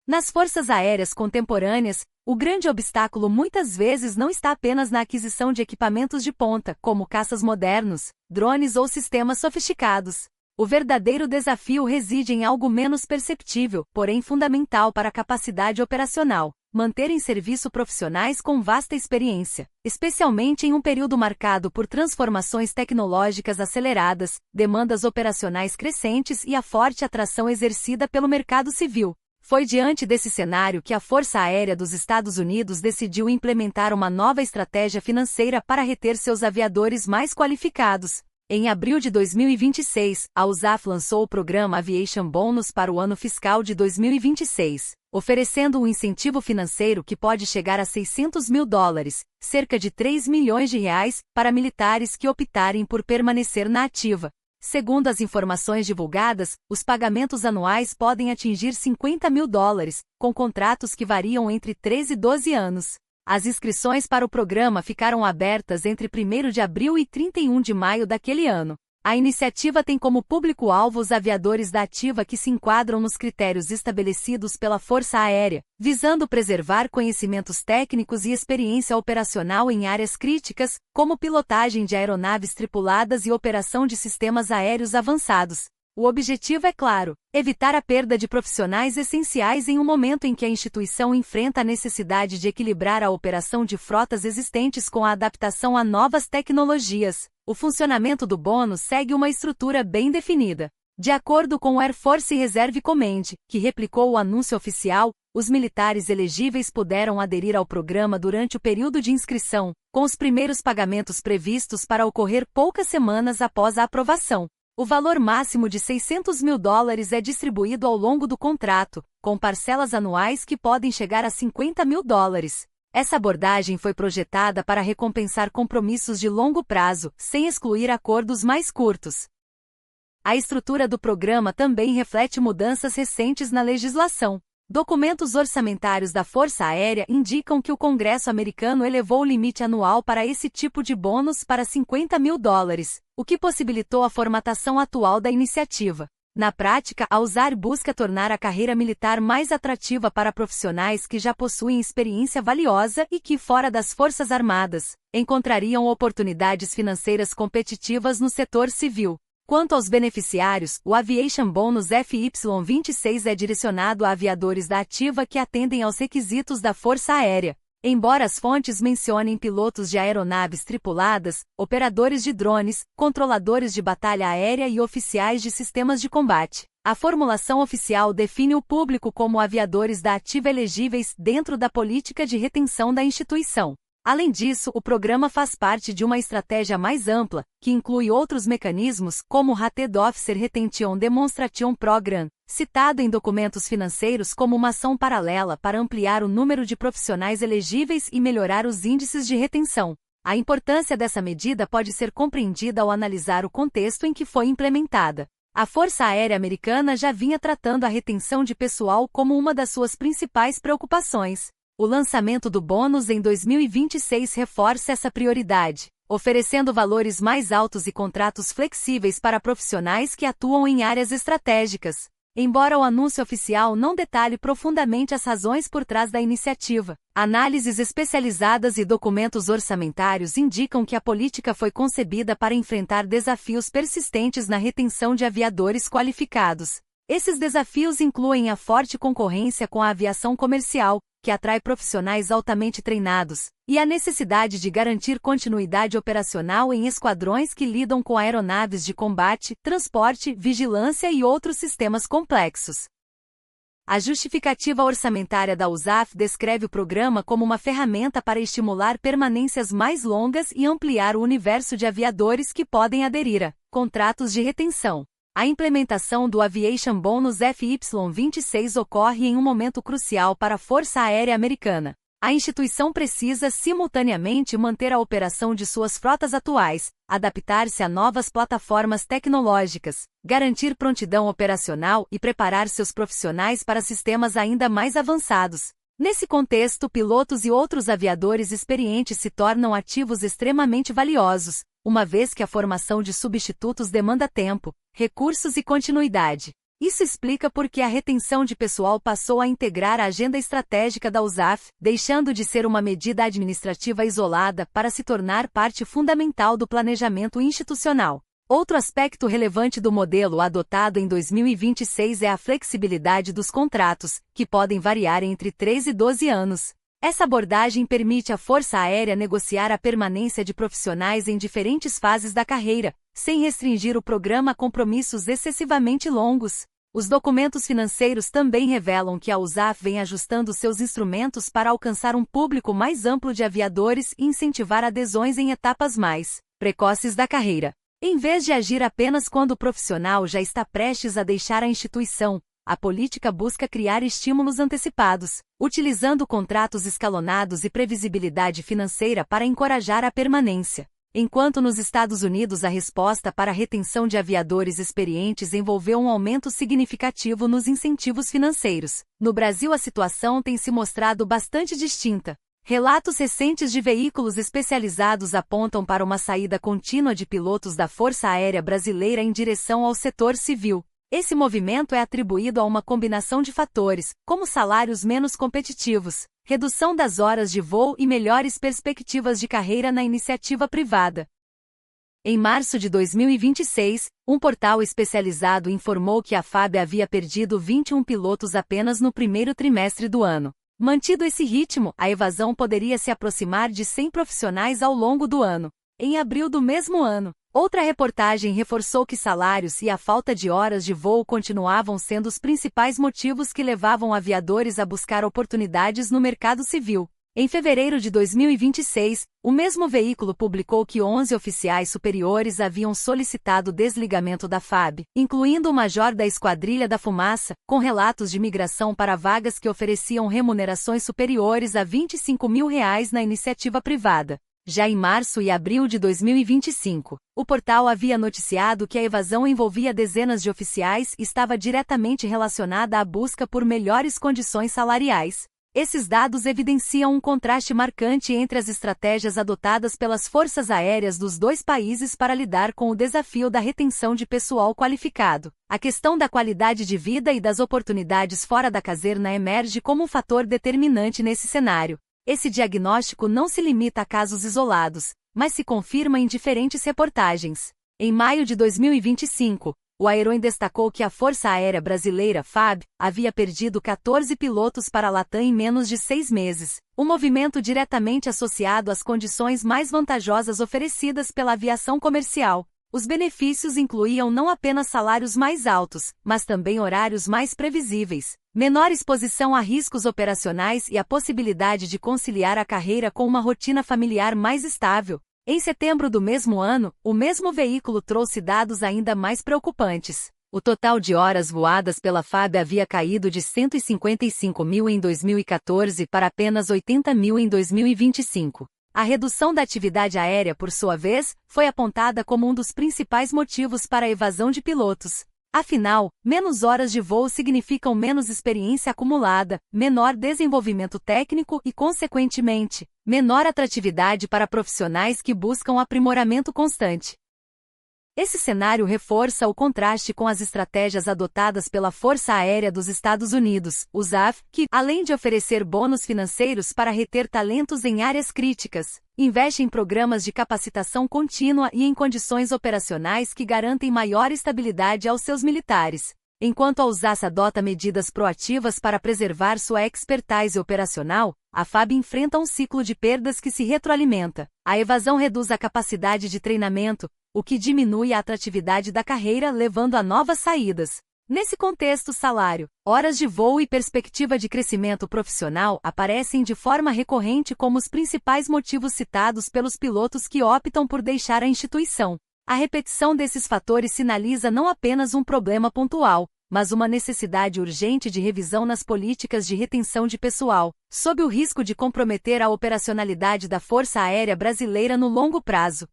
Nas forças aéreas contemporâneas, o grande obstáculo muitas vezes não está apenas na aquisição de equipamentos de ponta, como caças modernos, drones ou sistemas sofisticados. O verdadeiro desafio reside em algo menos perceptível, porém fundamental para a capacidade operacional: manter em serviço profissionais com vasta experiência, especialmente em um período marcado por transformações tecnológicas aceleradas, demandas operacionais crescentes e a forte atração exercida pelo mercado civil. Foi diante desse cenário que a Força Aérea dos Estados Unidos decidiu implementar uma nova estratégia financeira para reter seus aviadores mais qualificados. Em abril de 2026, a USAF lançou o programa Aviation Bonus para o ano fiscal de 2026, oferecendo um incentivo financeiro que pode chegar a US$ 600 mil, cerca de R$ 3 milhões, para militares que optarem por permanecer na ativa. Segundo as informações divulgadas, os pagamentos anuais podem atingir US$ 50 mil, com contratos que variam entre 13 e 12 anos. As inscrições para o programa ficaram abertas entre 1º de abril e 31 de maio daquele ano. A iniciativa tem como público-alvo os aviadores da ativa que se enquadram nos critérios estabelecidos pela Força Aérea, visando preservar conhecimentos técnicos e experiência operacional em áreas críticas, como pilotagem de aeronaves tripuladas e operação de sistemas aéreos avançados. O objetivo é claro: evitar a perda de profissionais essenciais em um momento em que a instituição enfrenta a necessidade de equilibrar a operação de frotas existentes com a adaptação a novas tecnologias. O funcionamento do bônus segue uma estrutura bem definida. De acordo com o Air Force Reserve Command, que replicou o anúncio oficial, os militares elegíveis puderam aderir ao programa durante o período de inscrição, com os primeiros pagamentos previstos para ocorrer poucas semanas após a aprovação. O valor máximo de US$ 600 mil é distribuído ao longo do contrato, com parcelas anuais que podem chegar a US$ 50 mil. Essa abordagem foi projetada para recompensar compromissos de longo prazo, sem excluir acordos mais curtos. A estrutura do programa também reflete mudanças recentes na legislação. Documentos orçamentários da Força Aérea indicam que o Congresso americano elevou o limite anual para esse tipo de bônus para US$ 50 mil, o que possibilitou a formatação atual da iniciativa. Na prática, a USAR busca tornar a carreira militar mais atrativa para profissionais que já possuem experiência valiosa e que, fora das Forças Armadas, encontrariam oportunidades financeiras competitivas no setor civil. Quanto aos beneficiários, o Aviation Bonus FY26 é direcionado a aviadores da ativa que atendem aos requisitos da Força Aérea. Embora as fontes mencionem pilotos de aeronaves tripuladas, operadores de drones, controladores de batalha aérea e oficiais de sistemas de combate, a formulação oficial define o público como aviadores da ativa elegíveis dentro da política de retenção da instituição. Além disso, o programa faz parte de uma estratégia mais ampla, que inclui outros mecanismos, como o Rated Officer Retention Demonstration Program, citado em documentos financeiros como uma ação paralela para ampliar o número de profissionais elegíveis e melhorar os índices de retenção. A importância dessa medida pode ser compreendida ao analisar o contexto em que foi implementada. A Força Aérea Americana já vinha tratando a retenção de pessoal como uma das suas principais preocupações. O lançamento do bônus em 2026 reforça essa prioridade, oferecendo valores mais altos e contratos flexíveis para profissionais que atuam em áreas estratégicas. Embora o anúncio oficial não detalhe profundamente as razões por trás da iniciativa, análises especializadas e documentos orçamentários indicam que a política foi concebida para enfrentar desafios persistentes na retenção de aviadores qualificados. Esses desafios incluem a forte concorrência com a aviação comercial, que atrai profissionais altamente treinados, e a necessidade de garantir continuidade operacional em esquadrões que lidam com aeronaves de combate, transporte, vigilância e outros sistemas complexos. A justificativa orçamentária da USAF descreve o programa como uma ferramenta para estimular permanências mais longas e ampliar o universo de aviadores que podem aderir a contratos de retenção. A implementação do Aviation Bonus FY26 ocorre em um momento crucial para a Força Aérea Americana. A instituição precisa simultaneamente manter a operação de suas frotas atuais, adaptar-se a novas plataformas tecnológicas, garantir prontidão operacional e preparar seus profissionais para sistemas ainda mais avançados. Nesse contexto, pilotos e outros aviadores experientes se tornam ativos extremamente valiosos, uma vez que a formação de substitutos demanda tempo, recursos e continuidade. Isso explica por que a retenção de pessoal passou a integrar a agenda estratégica da USAF, deixando de ser uma medida administrativa isolada para se tornar parte fundamental do planejamento institucional. Outro aspecto relevante do modelo adotado em 2026 é a flexibilidade dos contratos, que podem variar entre 3 e 12 anos. Essa abordagem permite à Força Aérea negociar a permanência de profissionais em diferentes fases da carreira, sem restringir o programa a compromissos excessivamente longos. Os documentos financeiros também revelam que a USAF vem ajustando seus instrumentos para alcançar um público mais amplo de aviadores e incentivar adesões em etapas mais precoces da carreira. Em vez de agir apenas quando o profissional já está prestes a deixar a instituição, a política busca criar estímulos antecipados, utilizando contratos escalonados e previsibilidade financeira para encorajar a permanência. Enquanto nos Estados Unidos a resposta para a retenção de aviadores experientes envolveu um aumento significativo nos incentivos financeiros, no Brasil a situação tem se mostrado bastante distinta. Relatos recentes de veículos especializados apontam para uma saída contínua de pilotos da Força Aérea Brasileira em direção ao setor civil. Esse movimento é atribuído a uma combinação de fatores, como salários menos competitivos, redução das horas de voo e melhores perspectivas de carreira na iniciativa privada. Em março de 2026, um portal especializado informou que a FAB havia perdido 21 pilotos apenas no primeiro trimestre do ano. Mantido esse ritmo, a evasão poderia se aproximar de 100 profissionais ao longo do ano. Em abril do mesmo ano, outra reportagem reforçou que salários e a falta de horas de voo continuavam sendo os principais motivos que levavam aviadores a buscar oportunidades no mercado civil. Em fevereiro de 2026, o mesmo veículo publicou que 11 oficiais superiores haviam solicitado desligamento da FAB, incluindo o major da Esquadrilha da Fumaça, com relatos de migração para vagas que ofereciam remunerações superiores a R$ 25 mil na iniciativa privada. Já em março e abril de 2025, o portal havia noticiado que a evasão envolvia dezenas de oficiais e estava diretamente relacionada à busca por melhores condições salariais. Esses dados evidenciam um contraste marcante entre as estratégias adotadas pelas forças aéreas dos dois países para lidar com o desafio da retenção de pessoal qualificado. A questão da qualidade de vida e das oportunidades fora da caserna emerge como um fator determinante nesse cenário. Esse diagnóstico não se limita a casos isolados, mas se confirma em diferentes reportagens. Em maio de 2025, o Aeroin destacou que a Força Aérea Brasileira, FAB, havia perdido 14 pilotos para a Latam em menos de 6 meses, um movimento diretamente associado às condições mais vantajosas oferecidas pela aviação comercial. Os benefícios incluíam não apenas salários mais altos, mas também horários mais previsíveis, menor exposição a riscos operacionais e a possibilidade de conciliar a carreira com uma rotina familiar mais estável. Em setembro do mesmo ano, o mesmo veículo trouxe dados ainda mais preocupantes. O total de horas voadas pela FAB havia caído de 155 mil em 2014 para apenas 80 mil em 2025. A redução da atividade aérea, por sua vez, foi apontada como um dos principais motivos para a evasão de pilotos. Afinal, menos horas de voo significam menos experiência acumulada, menor desenvolvimento técnico e, consequentemente, menor atratividade para profissionais que buscam aprimoramento constante. Esse cenário reforça o contraste com as estratégias adotadas pela Força Aérea dos Estados Unidos, USAF, que, além de oferecer bônus financeiros para reter talentos em áreas críticas, investe em programas de capacitação contínua e em condições operacionais que garantem maior estabilidade aos seus militares. Enquanto a USAF adota medidas proativas para preservar sua expertise operacional, a FAB enfrenta um ciclo de perdas que se retroalimenta. A evasão reduz a capacidade de treinamento, o que diminui a atratividade da carreira, levando a novas saídas. Nesse contexto, salário, horas de voo e perspectiva de crescimento profissional aparecem de forma recorrente como os principais motivos citados pelos pilotos que optam por deixar a instituição. A repetição desses fatores sinaliza não apenas um problema pontual, mas uma necessidade urgente de revisão nas políticas de retenção de pessoal, sob o risco de comprometer a operacionalidade da Força Aérea Brasileira no longo prazo.